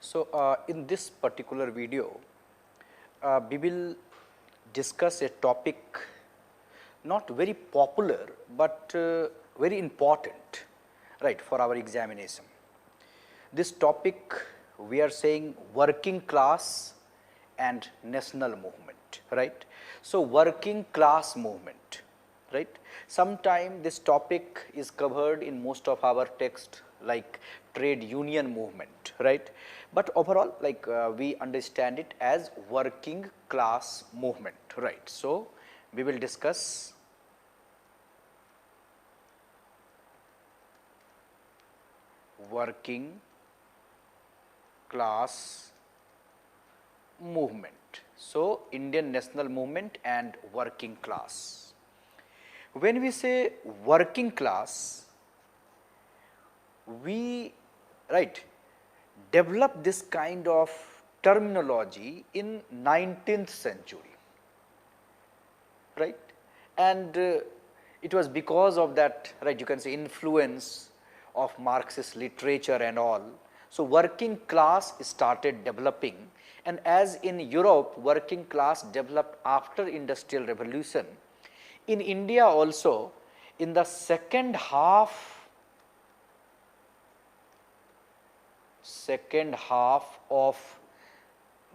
So, in this particular video, we will discuss a topic not very popular, but very important, right, for our examination. This topic we are saying working class and national movement, right. So, working class movement, right. Sometime this topic is covered in most of our text like trade union movement, right. But overall like we understand it as working class movement, right. So, we will discuss working class movement. So, Indian national movement and working class. When we say working class, we develop this kind of terminology in 19th century, right, and it was because of that, right, you can say influence of Marxist literature and all. So, working class started developing, and as in Europe working class developed after industrial revolution, in India also in the second half of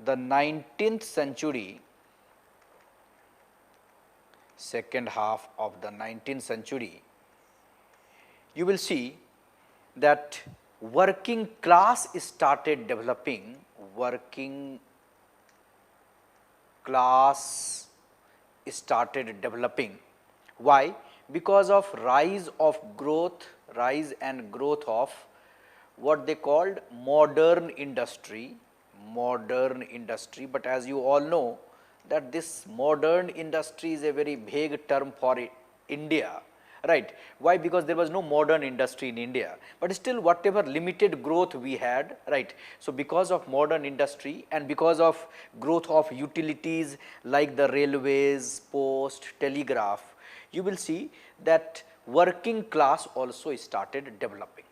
the 19th century, you will see that working class started developing, Why? Because of rise and growth of what they called modern industry, but as you all know that this modern industry is a very vague term for India, right. Why? Because there was no modern industry in India, but still whatever limited growth we had, right. So, because of modern industry and because of growth of utilities like the railways, post, telegraph, you will see that working class also started developing.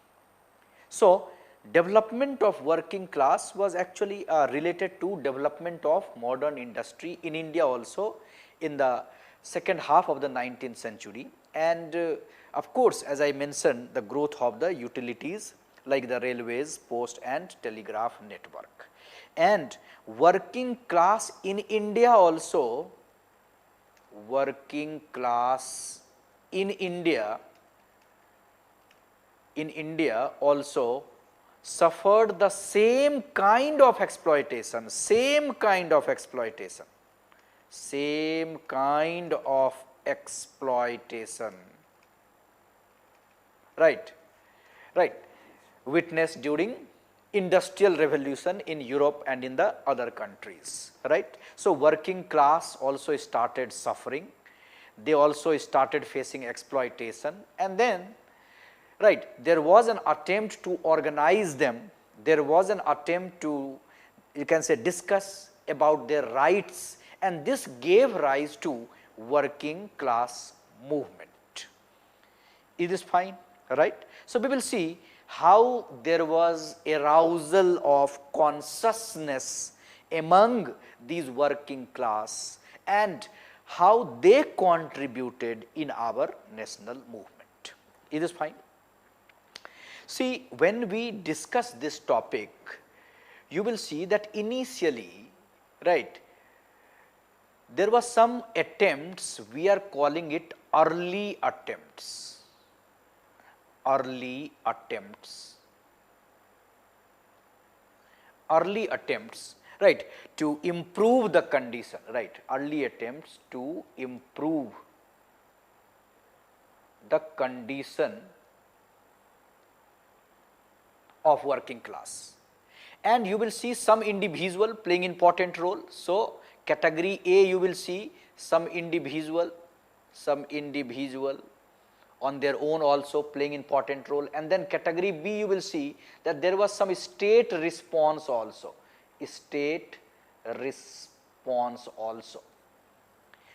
So, development of working class was actually related to development of modern industry in India also in the second half of the 19th century, and of course, as I mentioned, the growth of the utilities like the railways, post and telegraph network. And working class in India also, suffered the same kind of exploitation, right, witnessed during industrial revolution in Europe and in the other countries, right. So, working class also started suffering, they also started facing exploitation, and then, right, there was an attempt to organize them, there was an attempt to, you can say, discuss about their rights, and this gave rise to working class movement. Is this fine, right. So, we will see how there was arousal of consciousness among these working class and how they contributed in our national movement. Is this fine? See, when we discuss this topic, you will see that initially, right, there was some attempts, we are calling it early attempts, right, to improve the condition, right, early attempts to improve the condition of working class, and you will see some individual playing important role. So, category A, you will see some individual on their own also playing important role, and then category B, you will see that there was some state response also,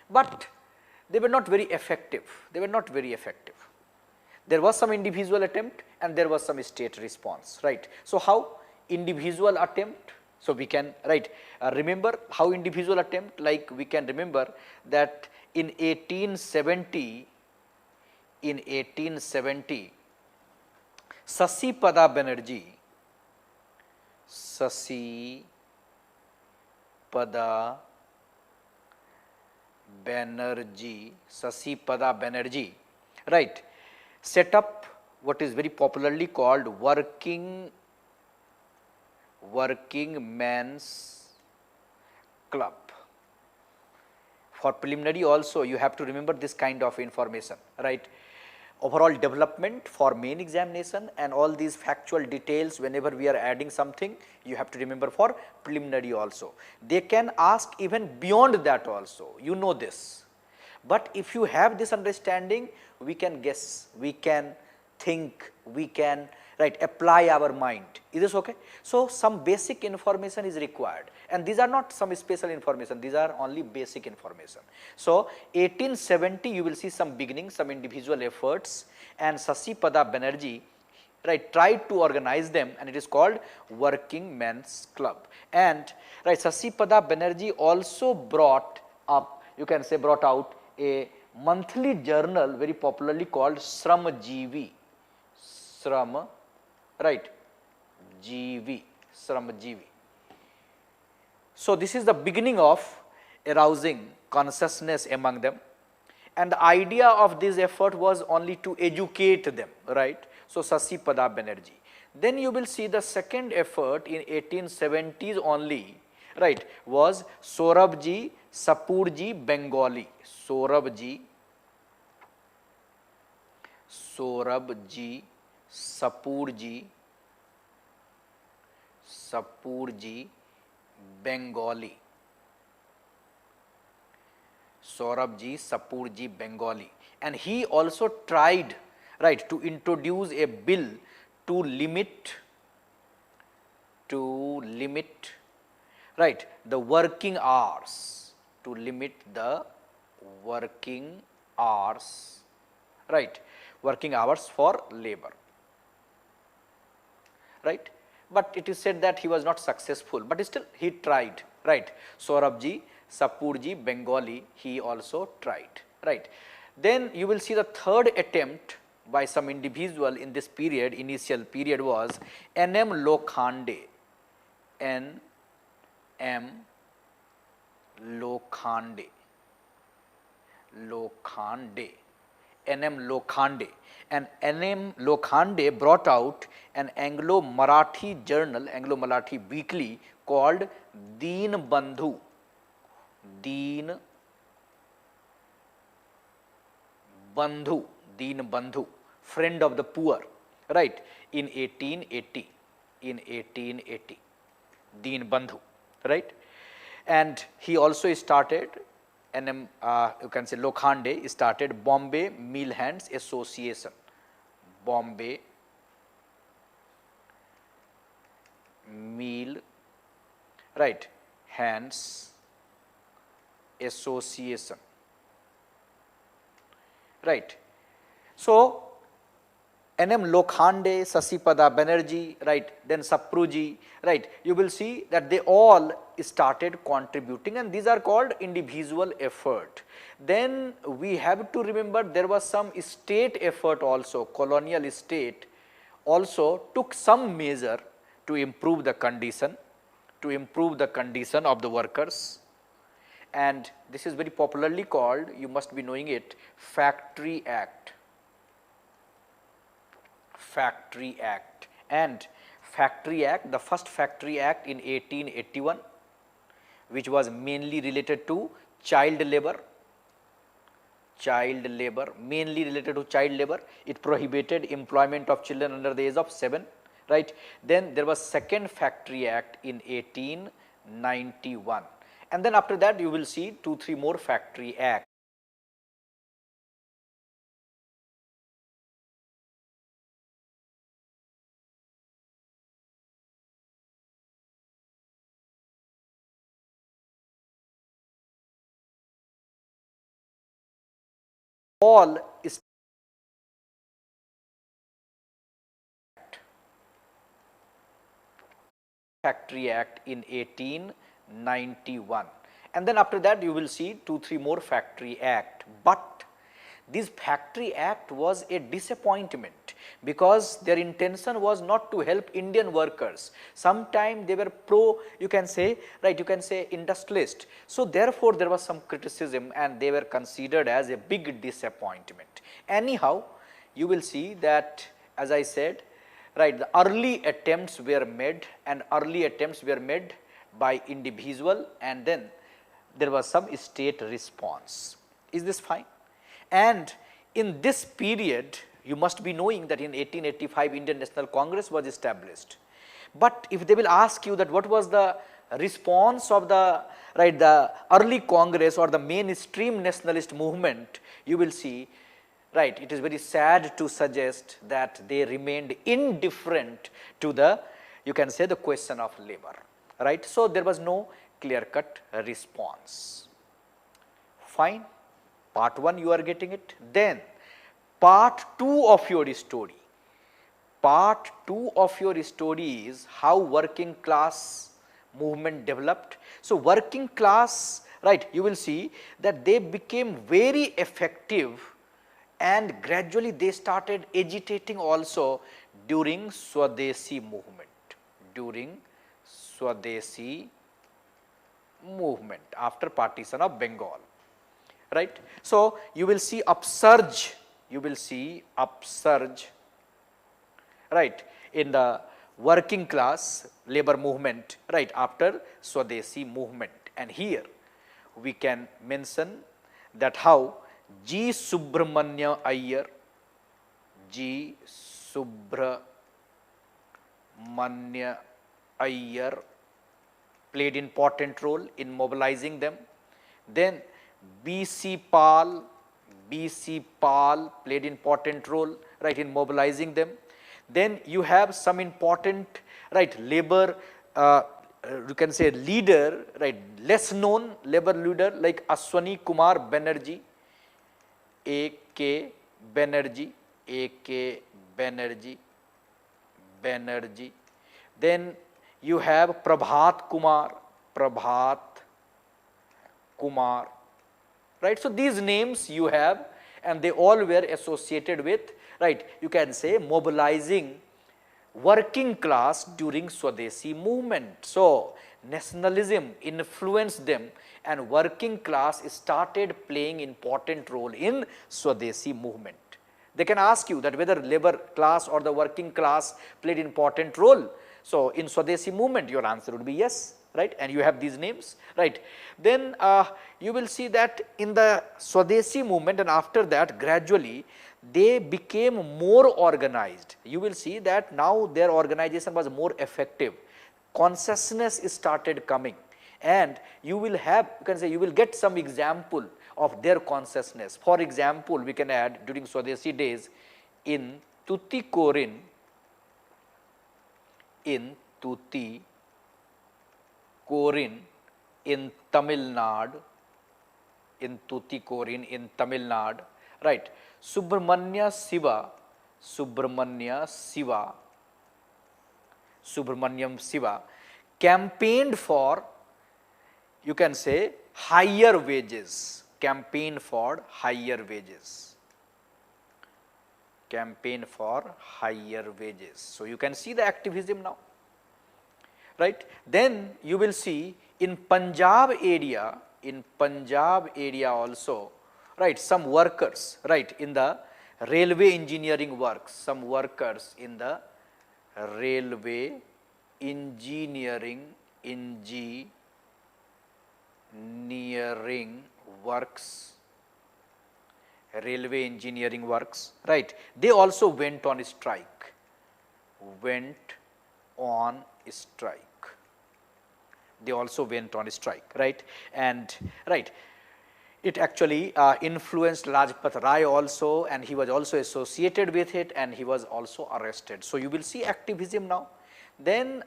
but they were not very effective, There was some individual attempt and there was some state response, right. So, how? individual attempt. So we can remember how individual attempt, like we can remember that in 1870, Sasipada Banerjee, Sasipada Banerjee, right, set up what is very popularly called working men's club. For preliminary also you have to remember this kind of information, right. Overall development for main examination and all these factual details, whenever we are adding something, you have to remember for preliminary also. They can ask even beyond that also, you know this. But if you have this understanding, we can guess, we can think, we can apply our mind. Is this okay? So some basic information is required, and these are not some special information, these are only basic information. So 1870 you will see some beginning, some individual efforts, and Sasipada Banerjee tried to organize them, and it is called Working Men's Club. And Sasipada Banerjee also brought up, you can say brought out, a monthly journal very popularly called Shramjeevi. Shramjeevi. So this is the beginning of arousing consciousness among them, and the idea of this effort was only to educate them, right. So Sasipada Banerjee. Then you will see the second effort in 1870s only, right, was Sorabji Sapurji Bengali. Sorabji Sapurji Bengali. Sorabji Sapurji Bengali, and he also tried to introduce a bill to limit the working hours, working hours for labor, right. But it is said that he was not successful, but still he tried, right. Sorabji Sapurji Bengali, he also tried, right. Then you will see the third attempt by some individual in this period, initial period, was N.M. Lokhande. And N.M. Lokhande brought out an Anglo-Marathi journal, Anglo-Marathi weekly, called Deen Bandhu. Friend of the poor, right, in 1880. Deen Bandhu, right. And he also started, you can say Lokhande started Bombay Mill Hands Association. Bombay Mill Hands Association, right. So N.M. Lokhande, Sasipada Banerjee, right, then Sapruji, right, you will see that they all started contributing, and these are called individual effort. Then we have to remember there was some state effort also, colonial state also took some measure to improve the condition, of the workers, and this is very popularly called, you must be knowing it, Factory Act. And Factory Act, the first Factory Act in 1881, which was mainly related to child labor, it prohibited employment of children under the age of 7, right. Then there was second Factory Act in 1891, and then after that you will see 2-3 more Factory Acts. All is Factory Act in 1891, and then after that you will see 2-3 more Factory Act. But this Factory Act was a disappointment because their intention was not to help Indian workers. Sometimes they were pro, you can say, right, you can say industrialist. So therefore there was some criticism and they were considered as a big disappointment. Anyhow, you will see that, as I said, right, the early attempts were made, and early attempts were made by individual, and then there was some state response. Is this fine? And in this period, you must be knowing that in 1885 Indian National Congress was established. But if they will ask you that what was the response of the, right, the early Congress or the mainstream nationalist movement, you will see, right, it is very sad to suggest that they remained indifferent to the, you can say, the question of labor, right. So there was no clear cut response. Fine. Part 1 you are getting it. Then part 2 of your story. Part 2 of your story is how working class movement developed. So working class, right, you will see that they became very effective and gradually they started agitating also during Swadeshi movement, after partition of Bengal. Right. So you will see upsurge, right, in the working class labor movement, right, after Swadeshi movement. And here we can mention that how G. Subramanya Iyer played important role in mobilizing them. Then B.C. Pal played important role, right, in mobilizing them. Then you have some important, right, labor, you can say leader, right, less known labor leader like Ashwani Kumar Banerjee, A.K. Banerjee. Then you have Prabhat Kumar, right. So these names you have, and they all were associated with, right, you can say mobilizing working class during Swadeshi movement. So nationalism influenced them and working class started playing important role in Swadeshi movement. They can ask you that whether labor class or the working class played important role. So in Swadeshi movement your answer would be yes, right, and you have these names, right. Then you will see that in the Swadeshi movement, and after that gradually they became more organized. You will see that now their organization was more effective, consciousness started coming, and you will have, you can say, you will get some example of their consciousness. For example, we can add during Swadeshi days in Tuticorin, in Tamil Nadu, right, Subramanya Siva campaigned for, you can say, higher wages, So you can see the activism now, right. Then you will see in Punjab area also, right, some workers, right, in the railway engineering works, railway engineering works, right, they also went on strike, right, and right, it actually influenced Lajpat Rai also, and he was also associated with it, and he was also arrested. So you will see activism now. Then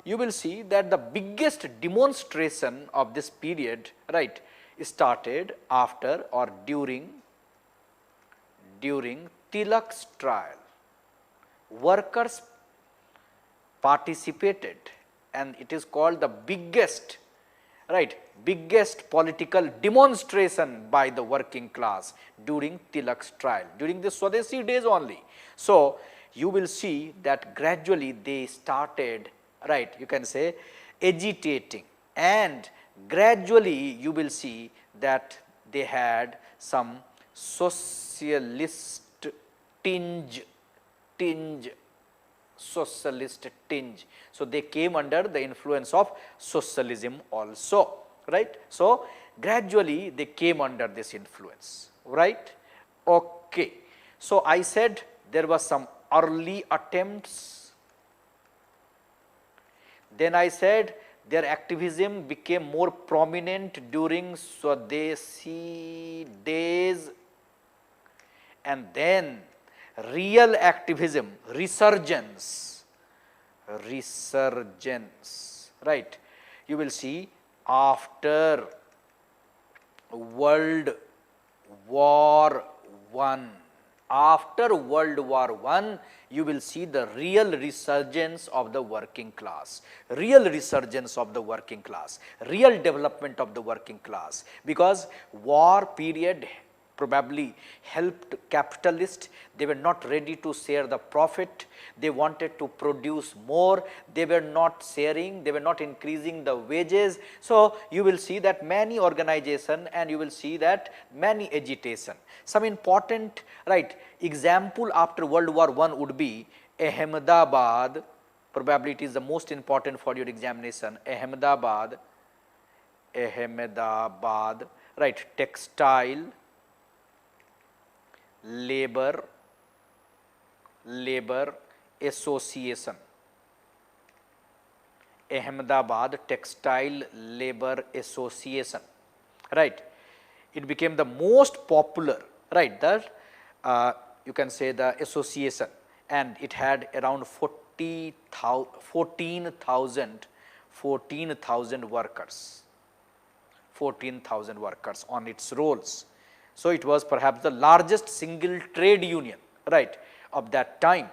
you will see that the biggest demonstration of this period, right, started after or during Tilak's trial. Workers participated and it is called the biggest, right, biggest political demonstration by the working class during Tilak's trial, during the Swadeshi days only. So, you will see that gradually they started, right, you can say agitating, and gradually you will see that they had some socialist tinge, socialist tinge. So, they came under the influence of socialism also, right. So, gradually they came under this influence, right. Okay. So, I said there was some early attempts, then I said their activism became more prominent during Swadeshi days, and then real activism, resurgence, right. You will see after World War I, after World War I, you will see the real resurgence of the working class, real resurgence of the working class, real development of the working class, because war period probably helped capitalists. They were not ready to share the profit, they wanted to produce more, they were not sharing, they were not increasing the wages. So, you will see that many organization, and you will see that many agitation. Some important, right, example after World War I would be Ahmedabad, probably it is the most important for your examination, Ahmedabad, right, textile labor association, Ahmedabad Textile Labor Association, right. It became the most popular, right, the you can say the association, and it had around 14,000 workers, 14,000 workers on its rolls. So, it was perhaps the largest single trade union, right, of that time.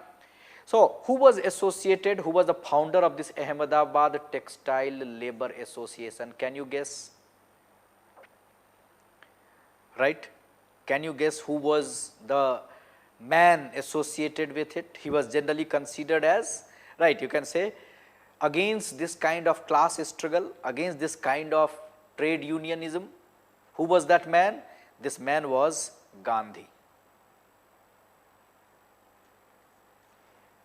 So, who was associated, who was the founder of this Ahmedabad Textile Labor Association? Can you guess? Right? Can you guess who was the man associated with it? He was generally considered as, right, you can say, against this kind of class struggle, against this kind of trade unionism. Who was that man? This man was Gandhi.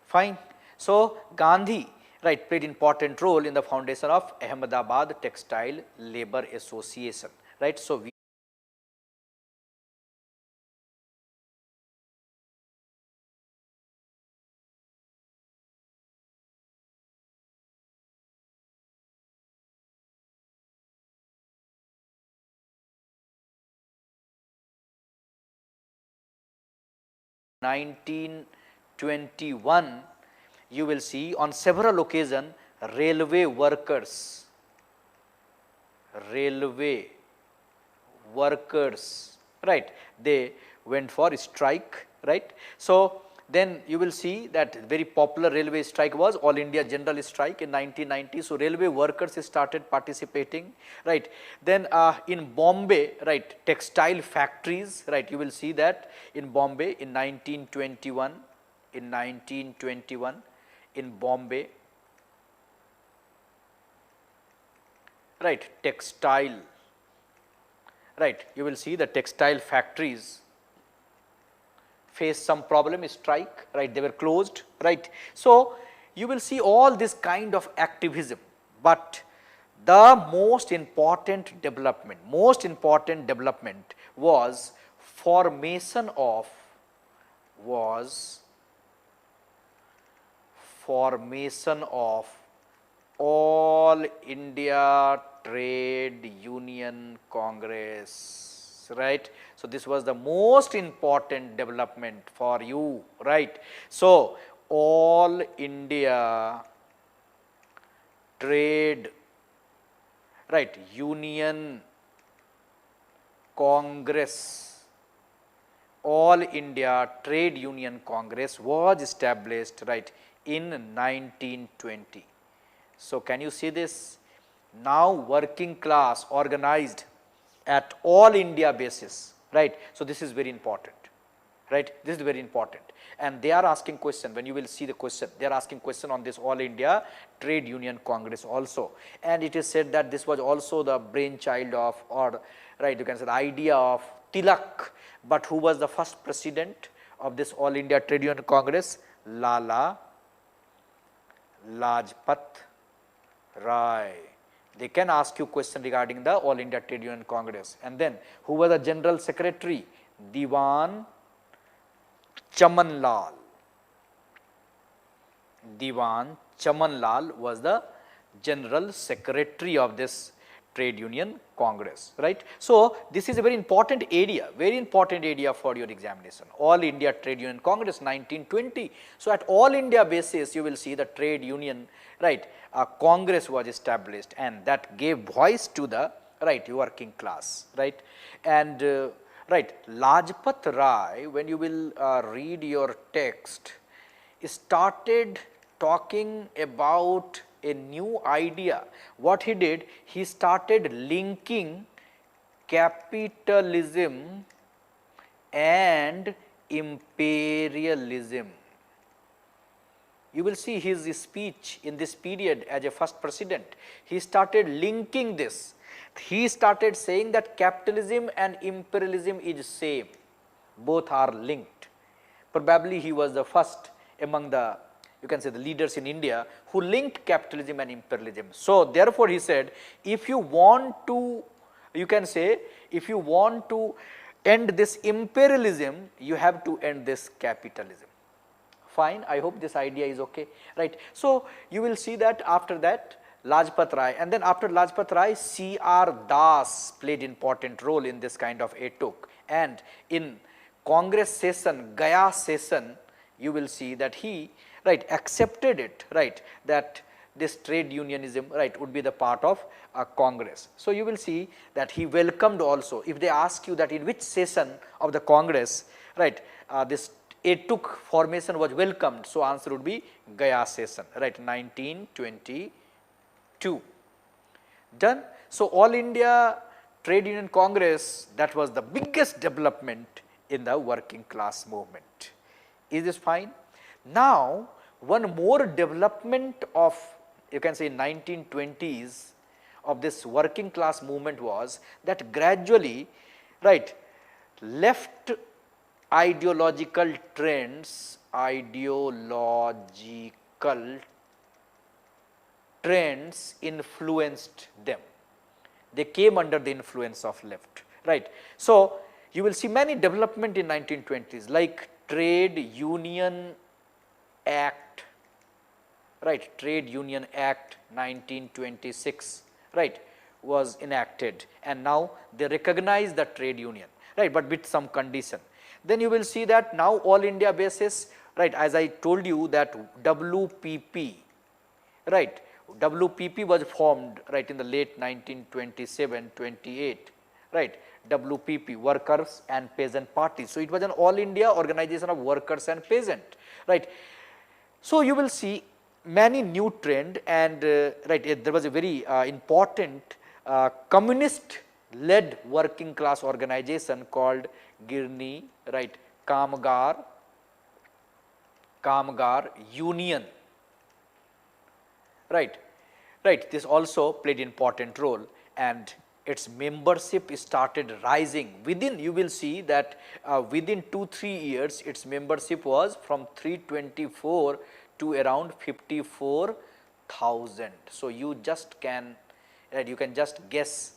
Fine. So, Gandhi, right, played important role in the foundation of Ahmedabad Textile Labor Association, right. So, we 1921, you will see on several occasions railway workers, right, they went for strike, right. So, then you will see that very popular railway strike was All India General Strike in 1990. So, railway workers started participating, right. Then in Bombay, right, textile factories, right, you will see that in Bombay in 1921, in Bombay, right, textile, right, you will see the textile factories faced some problem, strike, right, they were closed, right. So, you will see all this kind of activism, but the most important development was formation of All India Trade Union Congress, right. So, this was the most important development for you, right. So, All India Trade, right, Union Congress, All India Trade Union Congress was established, right, in 1920. So, can you see this? Now working class organized at all India basis, right. So, this is very important, right. This is very important, and they are asking question, when you will see the question, they are asking question on this All India Trade Union Congress also, and it is said that this was also the brainchild of, or right, you can say the idea of Tilak, but who was the first president of this All India Trade Union Congress? Lala Lajpat Rai. They can ask you question regarding the All India Trade Union Congress. And then who was the general secretary? Diwan Chaman Lal. Diwan Chaman Lal was the general secretary of this Trade Union Congress, right. So, this is a very important area for your examination, All India Trade Union Congress 1920. So, at all India basis you will see the trade union, right, Congress was established, and that gave voice to the, right, working class, right. And right, Lajpat Rai, when you will read your text, started talking about a new idea. What he did, he started linking capitalism and imperialism. You will see his speech in this period as a first president. He started linking this. He started saying that capitalism and imperialism is same. Both are linked. Probably he was the first among the, you can say, the leaders in India who linked capitalism and imperialism. So, therefore, he said, if you want to, you can say, if you want to end this imperialism, you have to end this capitalism. Fine, I hope this idea is okay, right. So, you will see that after that Lajpat Rai, and then after Lajpat Rai, C.R. Das played important role in this kind of etuk, and in Congress session, Gaya session, you will see that he, right, accepted it, right, that this trade unionism, right, would be the part of Congress. So, you will see that he welcomed also, if they ask you that in which session of the Congress, right, this etuk formation was welcomed, so answer would be Gaya session, right, 1922. Done. So, All India Trade Union Congress, that was the biggest development in the working class movement. Is this fine? Now, one more development of, you can say, 1920s of this working class movement was that gradually, right, left ideological trends influenced them. They came under the influence of left, right. So, you will see many development in 1920s like Trade Union Act, right, Trade Union Act 1926, right, was enacted, and now they recognize the trade union, right, but with some condition. Then you will see that now all India basis, right, as I told you that WPP, right, WPP was formed, right, in the late 1927-28, right, WPP, Workers and Peasant Party. So, it was an all India organization of workers and peasant, right. So, you will see many new trend, and right, there was a very important communist led working class organization called Girni, right, Kamgar Union, right, right. This also played important role, and its membership started rising within, you will see that within 2-3 years its membership was from 324 to around 54,000. So, you just can, you can just guess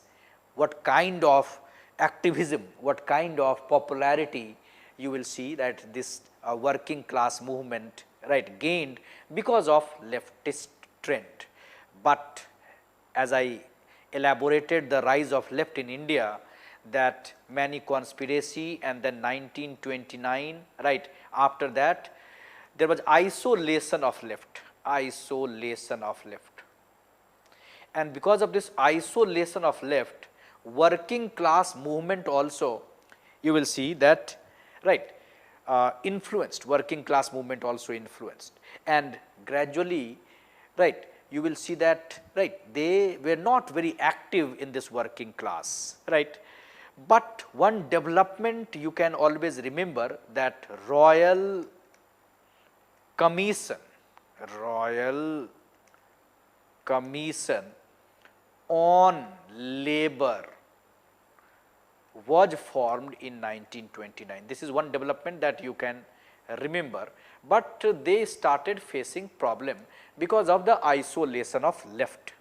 what kind of activism, what kind of popularity you will see that this working class movement, right, gained because of leftist trend. But as I elaborated the rise of left in India, that many conspiracy, and then 1929, right, after that there was isolation of left, and because of this isolation of left, working class movement also, you will see that, right, influenced, working class movement also influenced, and gradually, right, you will see that, right, they were not very active in this working class, right. But one development you can always remember, that Royal Commission, Royal Commission on Labor was formed in 1929. This is one development that you can remember, but they started facing problem because of the isolation of left.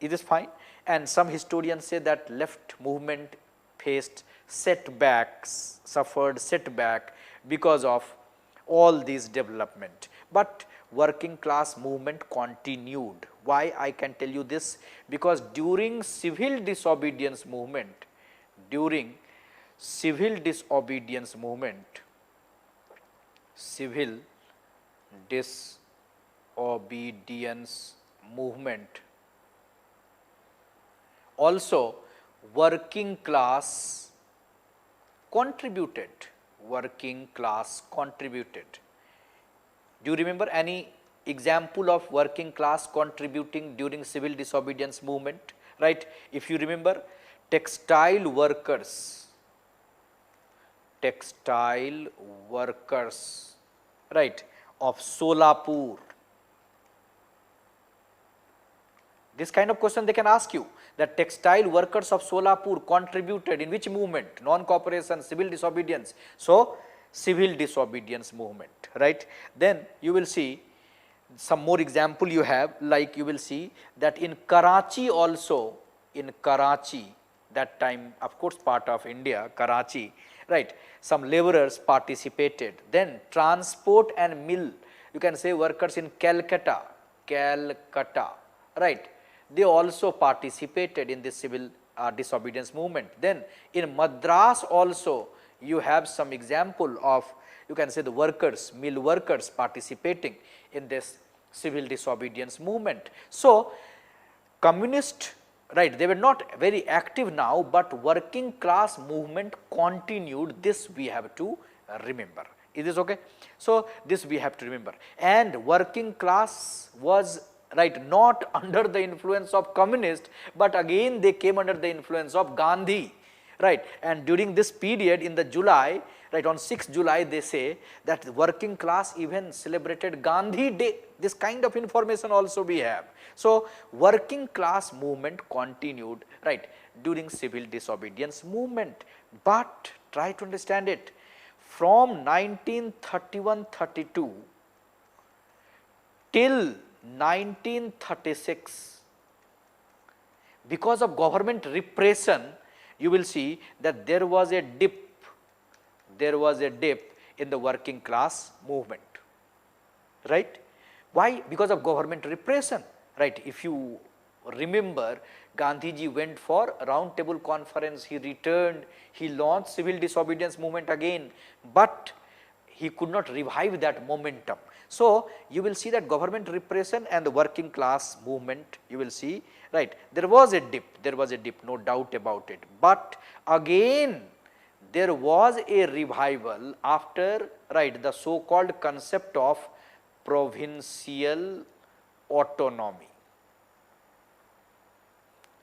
It is fine, and some historians say that left movement faced setbacks, suffered setback because of all these development, but working class movement continued. Why I can tell you this? Because during civil disobedience movement, civil disobedience movement also working class contributed. Do you remember any example of working class contributing during civil disobedience movement, right? If you remember, textile workers, right, of Solapur. This kind of question they can ask you, that textile workers of Solapur contributed in which movement? Non-cooperation, civil disobedience. So, civil disobedience movement, right. Then you will see some more example you have, like you will see that in Karachi also, that time of course part of India, Karachi, right, some laborers participated. Then transport and mill, you can say workers in Calcutta, right, they also participated in this civil disobedience movement. Then in Madras also you have some example of, you can say, the workers, mill workers participating in this civil disobedience movement. So, communist, right, they were not very active now, but working class movement continued. This we have to remember. Is this okay? So, this we have to remember. And working class was, right, not under the influence of communist, but again they came under the influence of Gandhi, right. And during this period in the July, right, on 6th July they say that the working class even celebrated Gandhi Day. This kind of information also we have. So, working class movement continued, right, during civil disobedience movement, but try to understand it, from 1931-32 till 1936, because of government repression, you will see that there was a dip in the working class movement, right. Why? Because of government repression, right. If you remember, Gandhiji went for a round table conference, he returned, he launched civil disobedience movement again, but he could not revive that momentum. So, you will see that government repression and the working class movement, you will see, right, there was a dip, no doubt about it, but again there was a revival after, right, the so called concept of provincial autonomy.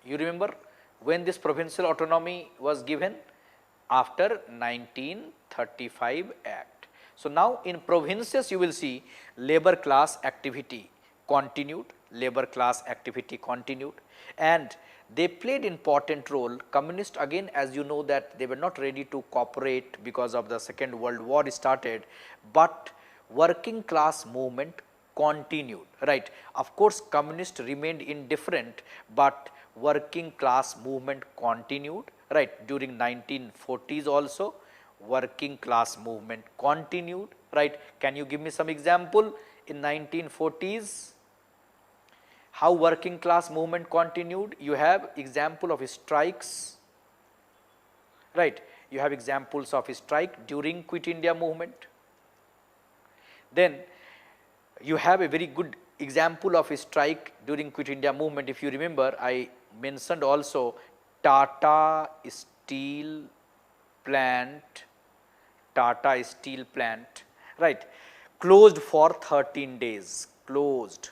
You remember when this provincial autonomy was given? After 1935 Act. So, now in provinces you will see labor class activity continued, and they played important role. Communist, again, as you know, that they were not ready to cooperate because of the Second World War started, but working class movement continued, right. Of course, communist remained indifferent, but working class movement continued, right. During 1940s also working class movement continued, right. Can you give me some example in 1940s? How working class movement continued? You have example of strikes, right. You have examples of strike during Quit India movement. Then you have a very good example of a strike during Quit India movement. If you remember, I mentioned also Tata Steel plant, right, closed for 13 days, closed.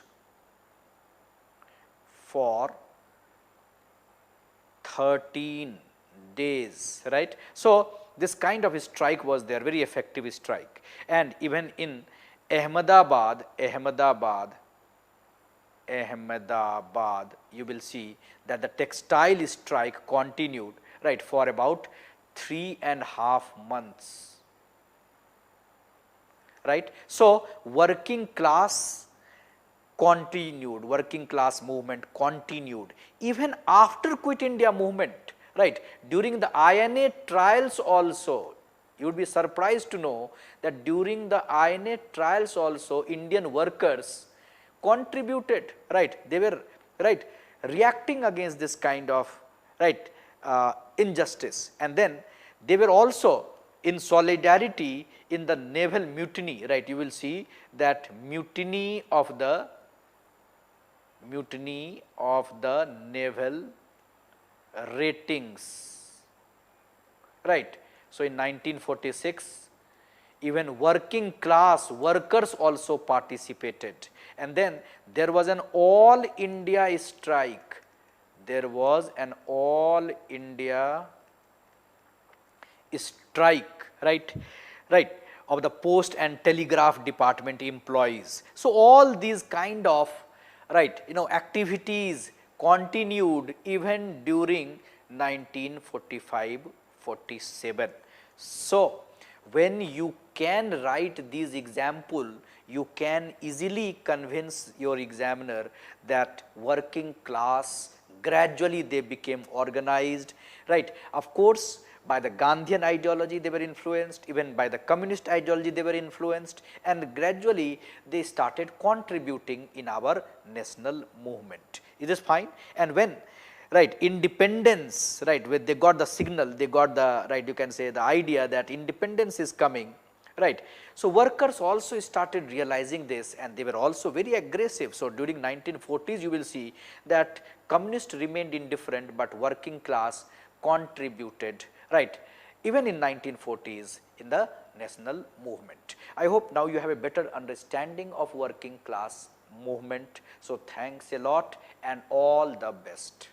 for 13 days, right. So, this kind of strike was there, very effective strike, and even in Ahmedabad, you will see that the textile strike continued, right, for about 3.5 months, right. So, working class movement continued even after Quit India movement, right. During the INA trials also, you would be surprised to know that during the INA trials also Indian workers contributed, right. They were, right, reacting against this kind of, right, injustice, and then they were also in solidarity in the naval mutiny, right. You will see that mutiny of the naval ratings, right. So, in 1946 even working class workers also participated, and then there was an all India strike, right, of the post and telegraph department employees. So, all these kind of, right, activities continued even during 1945-47. So, when you can write these example, you can easily convince your examiner that working class gradually they became organized, right. Of course, by the Gandhian ideology they were influenced, even by the communist ideology they were influenced, and gradually they started contributing in our national movement. Is this fine? And when, right, independence, right, when they got the signal, they got the, right, you can say the idea that independence is coming, right. So, workers also started realizing this, and they were also very aggressive. So, during 1940s you will see that communists remained indifferent, but working class contributed, right, even in 1940s in the national movement. I hope now you have a better understanding of working class movement. So, thanks a lot and all the best.